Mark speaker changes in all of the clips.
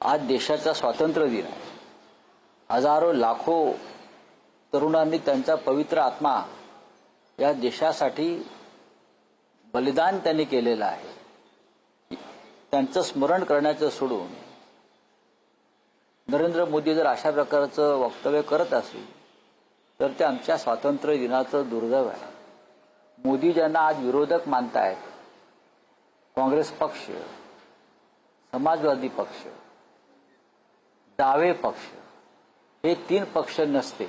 Speaker 1: आज देशाचा स्वातंत्र्य दिन आहे. हजारो लाखो तरुणांनी त्यांचा पवित्र आत्मा या देशासाठी बलिदान त्यांनी केलेलं आहे. त्यांचं स्मरण करण्याचं सोडून नरेंद्र मोदी जर अशा प्रकारचं वक्तव्य करत असतील तर ते आमच्या स्वातंत्र्य दिनाचं दुर्दैव आहे. मोदी ज्यांना आज विरोधक मानतायत, काँग्रेस पक्ष, समाजवादी पक्ष, डावे पक्ष, हे तीन पक्ष नसते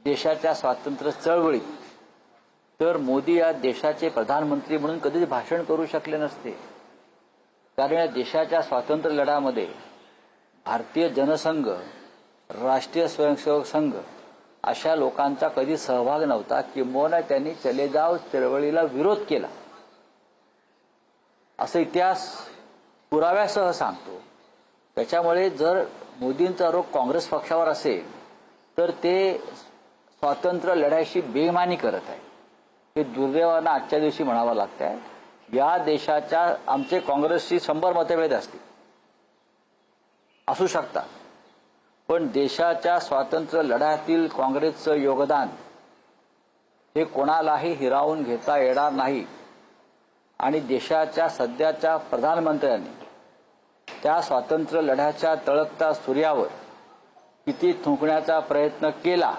Speaker 1: देशाच्या स्वातंत्र्य चळवळीत तर मोदी या देशाचे प्रधानमंत्री म्हणून कधीच भाषण करू शकले नसते. कारण या देशाच्या स्वातंत्र्य लढ्यामध्ये भारतीय जनसंघ, राष्ट्रीय स्वयंसेवक संघ अशा लोकांचा कधी सहभाग नव्हता. किंबहुना त्यांनी चले जाव चळवळीला विरोध केला असं इतिहास पुराव्यासह सांगतो. त्याच्यामुळे जर मोदींचा आरोप काँग्रेस पक्षावर असेल तर ते स्वातंत्र्य लढ्याशी बेईमानी करत आहे. हे दुर्दैवानं आजच्या दिवशी म्हणावं लागत आहे. या देशाच्या आमचे काँग्रेसशी 100 मतभेद असू शकतात, पण देशाच्या स्वातंत्र्य लढ्यातील काँग्रेसचं योगदान हे कोणालाही हिरावून घेता येणार नाही. आणि देशाच्या सध्याच्या प्रधानमंत्र्यांनी त्या स्वातंत्र्य लढ्याच्या तळपत्या सूर्यावर किती थुंकण्याचा प्रयत्न केला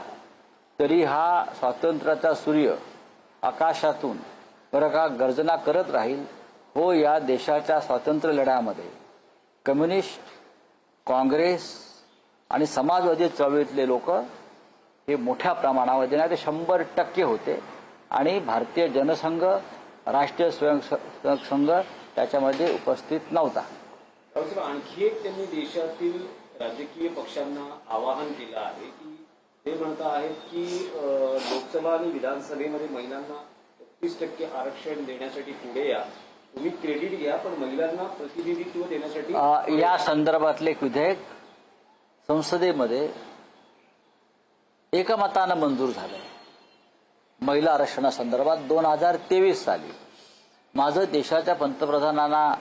Speaker 1: तरी हा स्वातंत्र्याचा सूर्य आकाशातून बरं का गर्जना करत राहील. हो, या देशाच्या स्वातंत्र्य लढ्यामध्ये कम्युनिस्ट, काँग्रेस आणि समाजवादी चळवळीतले लोक हे मोठ्या प्रमाणामध्ये नाही ते 100% होते. आणि भारतीय जनसंघ, राष्ट्रीय स्वयंसेवक संघ त्याच्यामध्ये उपस्थित नव्हता.
Speaker 2: आणखी एक त्यांनी देशातील राजकीय पक्षांना आवाहन केलं आहे की ते म्हणत आहेत की लोकसभा आणि विधानसभेमध्ये महिलांना 33% आरक्षण देण्यासाठी पुढे या. तुम्ही क्रेडिट घ्या, पण महिलांना प्रतिनिधित्व देण्यासाठी
Speaker 1: या संदर्भातले विधेयक संसदेमध्ये एकमतानं मंजूर झालं. महिला आरक्षणासंदर्भात 2023 साली. माझं देशाच्या पंतप्रधानांना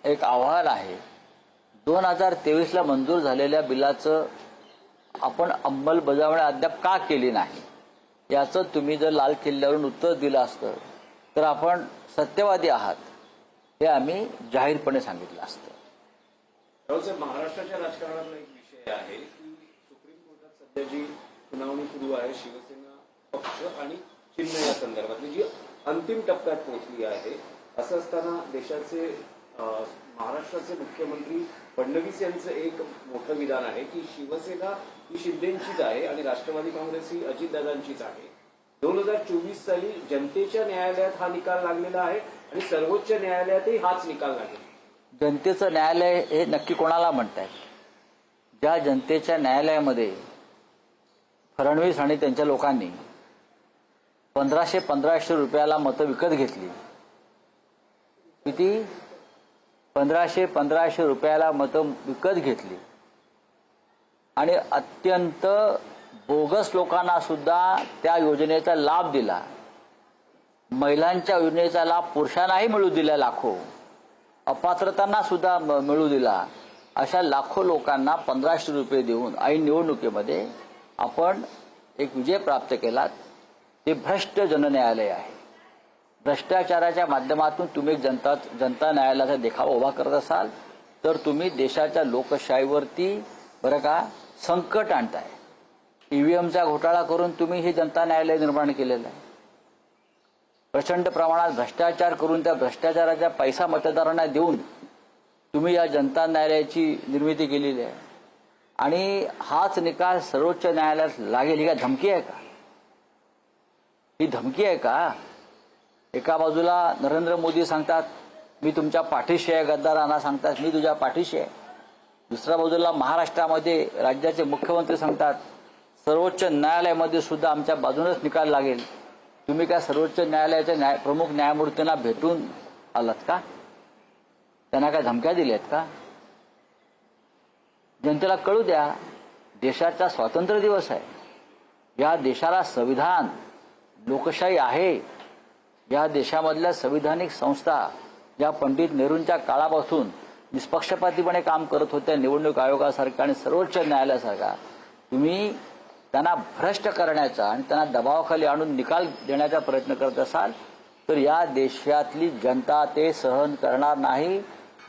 Speaker 1: एक आव्हान आहे, 2023ला मंजूर झालेल्या बिलाचं आपण अंमलबजावणी अद्याप का केली नाही याचं तुम्ही जर लाल किल्ल्यावरून उत्तर दिलं असतं तर आपण सत्यवादी आहात हे आम्ही जाहीरपणे सांगितलं असतं.
Speaker 2: महाराष्ट्राच्या राजकारणातला एक विषय आहे की सुप्रीम कोर्टात सध्या जी सुनावणी सुरू आहे शिवसेना पक्ष आणि चिन्ह या संदर्भातली जी अंतिम टप्प्यात पोहोचली आहे. असं असताना देशाचे महाराष्ट्राचे मुख्यमंत्री फडणवीस यांचं एक मोठं विधान आहे की शिवसेना ही शिंदेंचीच आहे आणि राष्ट्रवादी काँग्रेस ही अजितदादांचीच आहे. 2024 साली जनतेच्या न्यायालयात हा निकाल लागलेला आहे आणि सर्वोच्च न्यायालयातही हाच निकाल लागेल.
Speaker 1: जनतेचं न्यायालय हे नक्की कोणाला म्हणतायत? ज्या जनतेच्या न्यायालयामध्ये फडणवीस आणि त्यांच्या लोकांनी 1500 रुपयाला मतं विकत घेतली. किती? 1500 रुपयाला मतं विकत घेतली आणि अत्यंत बोगस लोकांना सुद्धा त्या योजनेचा लाभ दिला. महिलांच्या योजनेचा लाभ पुरुषांनाही मिळू दिला, लाखो अपात्रतांना सुद्धा मिळू दिला. अशा लाखो लोकांना 1500 रुपये देऊन ऐन निवडणुकीमध्ये आपण एक विजय प्राप्त केला. ते भ्रष्ट जनन्यायालय आहे. भ्रष्टाचाराच्या माध्यमातून तुम्ही जनता न्यायालयाचा देखावा उभा करत असाल तर तुम्ही देशाच्या लोकशाहीवरती बरं का संकट आणताय. ईव्हीएमचा घोटाळा करून तुम्ही हे जनता न्यायालय निर्माण केलेलं आहे. प्रचंड प्रमाणात भ्रष्टाचार करून त्या भ्रष्टाचाराचा पैसा मतदारांना देऊन तुम्ही या जनता न्यायालयाची निर्मिती केलेली आहे. आणि हाच निकाल सर्वोच्च न्यायालयात लागेल ही काय धमकी आहे का? ही धमकी आहे का? एका बाजूला नरेंद्र मोदी सांगतात मी तुमच्या पाठीशी आहे, गद्दारांना सांगतात मी तुझ्या पाठीशी आहे. दुसऱ्या बाजूला महाराष्ट्रामध्ये राज्याचे मुख्यमंत्री सांगतात सर्वोच्च न्यायालयामध्ये सुद्धा आमच्या बाजूनच निकाल लागेल. तुम्ही काय सर्वोच्च न्यायालयाच्या प्रमुख न्यायमूर्तींना भेटून आलात का? त्यांना काय धमक्या दिल्यात का? जनतेला कळू द्या, देशाचा स्वातंत्र्य दिवस आहे. या देशाला संविधान, लोकशाही आहे. या देशामधल्या संविधानिक संस्था ज्या पंडित नेहरूंच्या काळापासून निष्पक्षपातीपणे काम करत होत्या निवडणूक आयोगासारखा आणि सर्वोच्च न्यायालयासारखा, तुम्ही त्यांना भ्रष्ट करण्याचा आणि त्यांना दबावाखाली आणून निकाल देण्याचा प्रयत्न करत असाल तर या देशातली जनता ते सहन करणार नाही.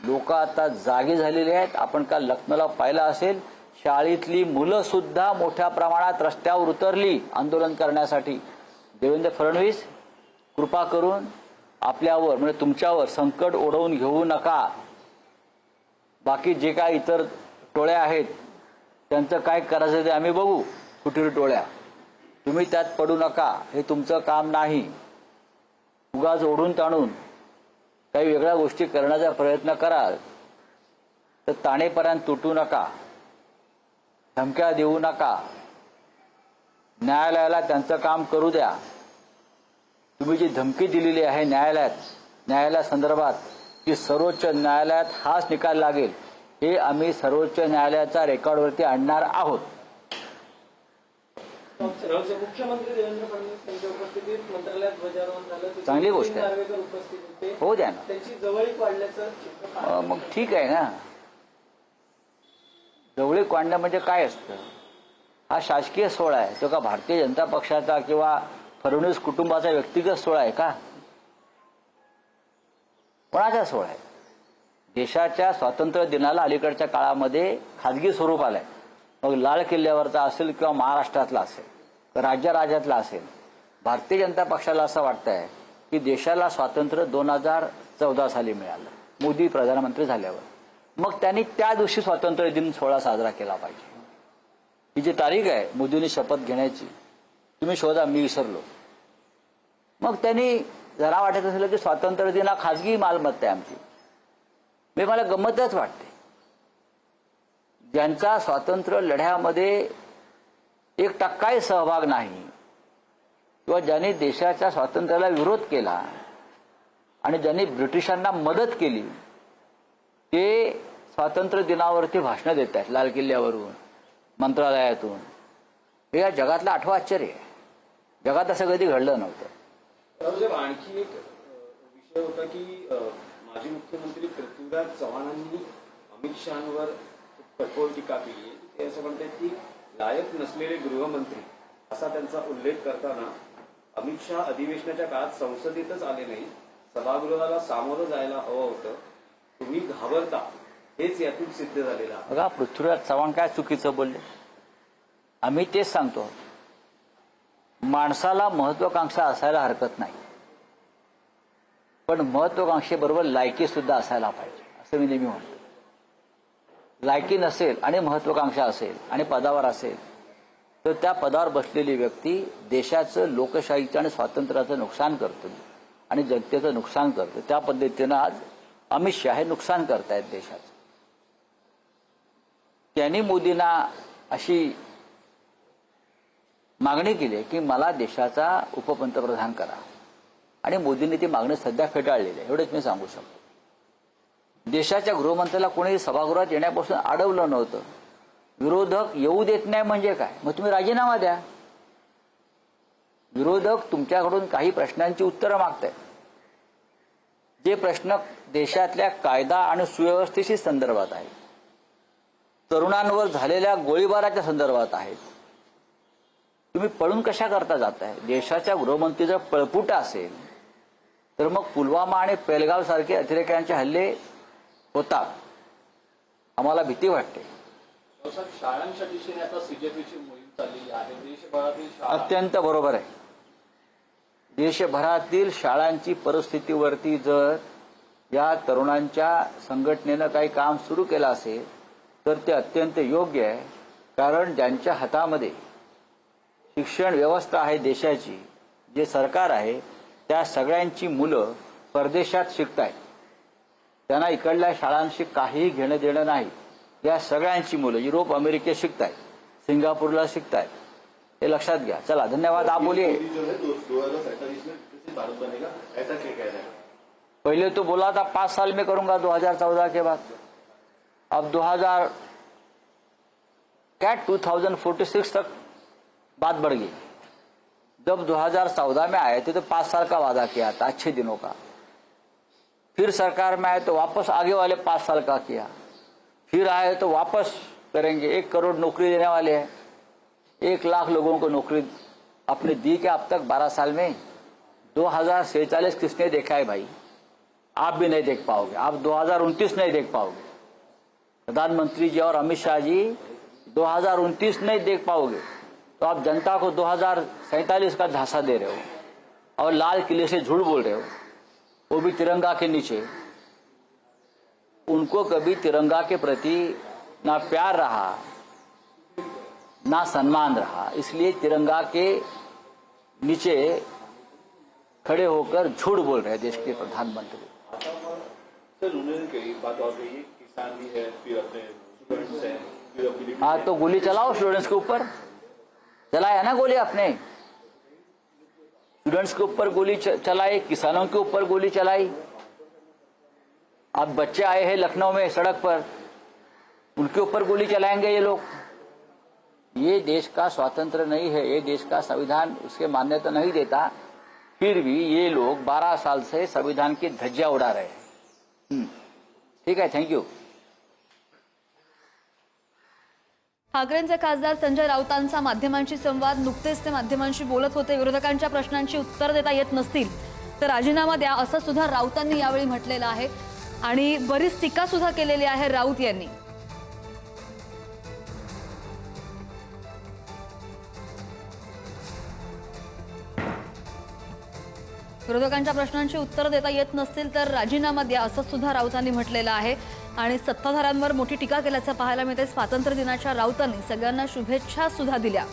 Speaker 1: लोक आता जागी झालेली आहेत. आपण काल लखनौला पाहिलं असेल, शाळेतली मुलं सुद्धा मोठ्या प्रमाणात रस्त्यावर उतरली आंदोलन करण्यासाठी. देवेंद्र फडणवीस, कृपा करून आपल्यावर म्हणजे तुमच्यावर संकट ओढवून घेऊ नका. बाकी जे काय इतर टोळ्या आहेत त्यांचं काय करायचं ते आम्ही बघू, फुटीर टोळ्या, तुम्ही त्यात पडू नका. हे तुमचं काम नाही. उगाच ओढून ताणून काही वेगळ्या गोष्टी करण्याचा प्रयत्न कराल तर ताणेपर्यंत तुटू नका, धमक्या देऊ नका. न्यायालयाला त्यांचं काम करू द्या. तुम्ही जी धमकी दिलेली आहे न्यायालयासंदर्भात की सर्वोच्च न्यायालयात हाच निकाल लागेल, हे आम्ही सर्वोच्च न्यायालयाच्या रेकॉर्डवरती आणणार आहोत.
Speaker 3: मुख्यमंत्री देवेंद्र फडणवीस यांच्या उपस्थितीत मंत्रालयात ध्वजारोहण झालं.
Speaker 1: चांगली गोष्ट आहे.
Speaker 3: नार्वेकर उपस्थित होते.
Speaker 1: हो द्या ना.
Speaker 3: त्यांची जवळीक वाढल्याचं चित्र
Speaker 1: मग ठीक आहे ना. जवळीक वाढणं म्हणजे काय असतं? हा शासकीय सोहळा आहे, तो का भारतीय जनता पक्षाचा किंवा फडणवीस कुटुंबाचा व्यक्तिगत सोहळा आहे का? कोणाचा सोहळा आहे? देशाच्या स्वातंत्र्य दिनाला अलीकडच्या काळामध्ये खाजगी स्वरूप आलंय. मग लाल किल्ल्यावरचा असेल किंवा महाराष्ट्रातला असेल, राज्यातला असेल. भारतीय जनता पक्षाला असं वाटतंय की देशाला स्वातंत्र्य 2014 साली मिळालं, मोदी प्रधानमंत्री झाल्यावर. मग त्यांनी त्या दिवशी स्वातंत्र्य दिन सोहळा साजरा केला पाहिजे. ही जी तारीख आहे मोदींनी शपथ घेण्याची, तुम्ही शोधा, मी विसरलो. मग त्यांनी जरा वाटत असेल की स्वातंत्र्य दिन हा खाजगी मालमत्ता आहे आमची. मला गंमतच वाटते. ज्यांचा स्वातंत्र्य लढ्यामध्ये 1% सहभाग नाही किंवा ज्यांनी देशाच्या स्वातंत्र्याला विरोध केला आणि ज्यांनी ब्रिटिशांना मदत केली, ते स्वातंत्र्य दिनावरती भाषणं देत आहेत लाल किल्ल्यावरून, मंत्रालयातून. हे या जगातलं 8वं आश्चर्य आहे. जगात असं कधी घडलं नव्हतं.
Speaker 2: आणखी एक विषय होता की माजी मुख्यमंत्री पृथ्वीराज चव्हाणांनी अमित शहांवर कठोर टीका केली. ते असं म्हणतात की लायक नसलेले गृहमंत्री असा त्यांचा उल्लेख करताना अमित शहा अधिवेशनाच्या काळात संसदेतच आले नाही, सभागृहाला सामोरं जायला हवं होतं, तुम्ही घाबरता, हेच यातून सिद्ध झालेलं आहे.
Speaker 1: बघा, पृथ्वीराज चव्हाण काय चुकीचं बोलले? आम्ही तेच सांगतो, माणसाला महत्वाकांक्षा असायला हरकत नाही, पण महत्वाकांक्षेबरोबर लायकी सुद्धा असायला पाहिजे, असं मी नेहमी म्हणतो. लायकी नसेल आणि महत्वाकांक्षा असेल आणि पदावर असेल तर त्या पदावर बसलेली व्यक्ती देशाचं, लोकशाहीचं आणि स्वातंत्र्याचं नुकसान करतो आणि जनतेचं नुकसान करतो. त्या पद्धतीनं आज अमित शहा हे नुकसान करतायत देशाचं. त्यांनी मोदींना अशी मागणी केली की मला देशाचा उपपंतप्रधान करा, आणि मोदींनी ती मागणी सध्या फेटाळलेली आहे, एवढंच मी सांगू शकतो. देशाच्या गृहमंत्र्याला कोणी सभागृहात येण्यापासून अडवलं नव्हतं. विरोधक येऊ देत नाही म्हणजे काय? मग तुम्ही राजीनामा द्या. विरोधक तुमच्याकडून काही प्रश्नांची उत्तरं मागतायत, जे प्रश्न देशातल्या कायदा आणि सुव्यवस्थेशी संदर्भात आहेत, तरुणांवर झालेल्या गोळीबाराच्या संदर्भात आहेत. तुम्ही पळून कशा करता जाताय? देशाच्या गृहमंत्री जर पळपुटा असेल तर मग पुलवामा आणि पेलगाव सारखे अतिरेक्यांचे हल्ले होतात. आम्हाला भीती वाटते.
Speaker 3: शाळांच्या दिशेने आता सीजेपीची मोहीम चाललेली आहे. देशभरातील
Speaker 1: अत्यंत बरोबर आहे. देशभरातील शाळांची परिस्थितीवरती जर या तरुणांच्या संघटनेनं काही काम सुरू केलं असेल तर ते अत्यंत योग्य आहे. कारण ज्यांच्या हातामध्ये शिक्षण व्यवस्था आहे देशाची, जे सरकार आहे, त्या सगळ्यांची मुलं परदेशात शिकतायत. त्यांना इकडल्या शाळांशी काहीही घेणं देणं नाही. या सगळ्यांची मुलं युरोप, अमेरिकेत शिकतायत, सिंगापूरला शिकतायत. हे लक्षात घ्या. चला, धन्यवाद. आप बोलिए. पहले तो बोला था 5 साल में करूंगा 2014 के बाद. अब 2046 तक बात बढ़ गई. जब 2014 में आए थे तो 5 साल का वादा किया था, अच्छे दिनों का. फिर सरकार में आए तो वापस आगे वाले 5 साल का किया, फिर आए तो वापस करेंगे। 1 करोड़ नौकरी देने वाले हैं, 1 लाख लोगों को नौकरी आपने दी क्या अब तक 12 साल में? 2047 किसने देखा है भाई? आप भी नहीं देख पाओगे, आप 2029 नहीं देख पाओगे। प्रधानमंत्री जी और अमित शाह जी 2029 नहीं देख पाओगे, तो आप जनता को 2047 का झांसा दे रहे हो और लाल किले से झूठ बोल रहे हो, वो भी तिरंगा के नीचे। उनको कभी तिरंगा के प्रति ना प्यार रहा ना सम्मान रहा, इसलिए तिरंगा के नीचे खड़े होकर झूठ बोल रहे हैं देश के प्रधानमंत्री।
Speaker 3: सर उन्होंने कही बात और कही, किसान भी है, फिर अपने स्टूडेंट्स हैं, फिर अपनी
Speaker 1: हाँ तो गोली चलाओ स्टूडेंट्स के ऊपर, चलाया ना गोली आपने? स्टूडेंट्स के ऊपर गोली चलाई, किसानों के ऊपर गोली चलाई। अब बच्चे आए हैं लखनऊ में सड़क पर, उनके ऊपर गोली चलाएंगे ये लोग। ये देश का स्वातंत्र्य नहीं है, ये देश का संविधान उसके मान्यता नहीं देता, फिर भी ये लोग 12 साल से संविधान की धज्जियां उड़ा रहे हैं। ठीक है, थैंक यू।
Speaker 4: ठाकरेंचे खासदार संजय राऊतांचा माध्यमांशी संवाद। नुकतेच ते माध्यमांशी बोलत होते। विरोधकांच्या प्रश्नांची उत्तर देता येत नसतील तर राजीनामा द्या असं सुद्धा राऊतांनी यावेळी म्हटलेलं आहे आणि बरीच टीका सुद्धा केलेली आहे राऊत यांनी। विरोधकांच्या प्रश्नांची उत्तर देता येत नसतील तर राजीनामा द्या असं सुद्धा राऊतांनी म्हटलेलं आहे आणि सत्ताधाऱ्यांवर मोठी टीका केल्याचं पाहायला मिळते। स्वातंत्र्य दिनाच्या राऊतांनी सगळ्यांना शुभेच्छा सुद्धा दिल्या।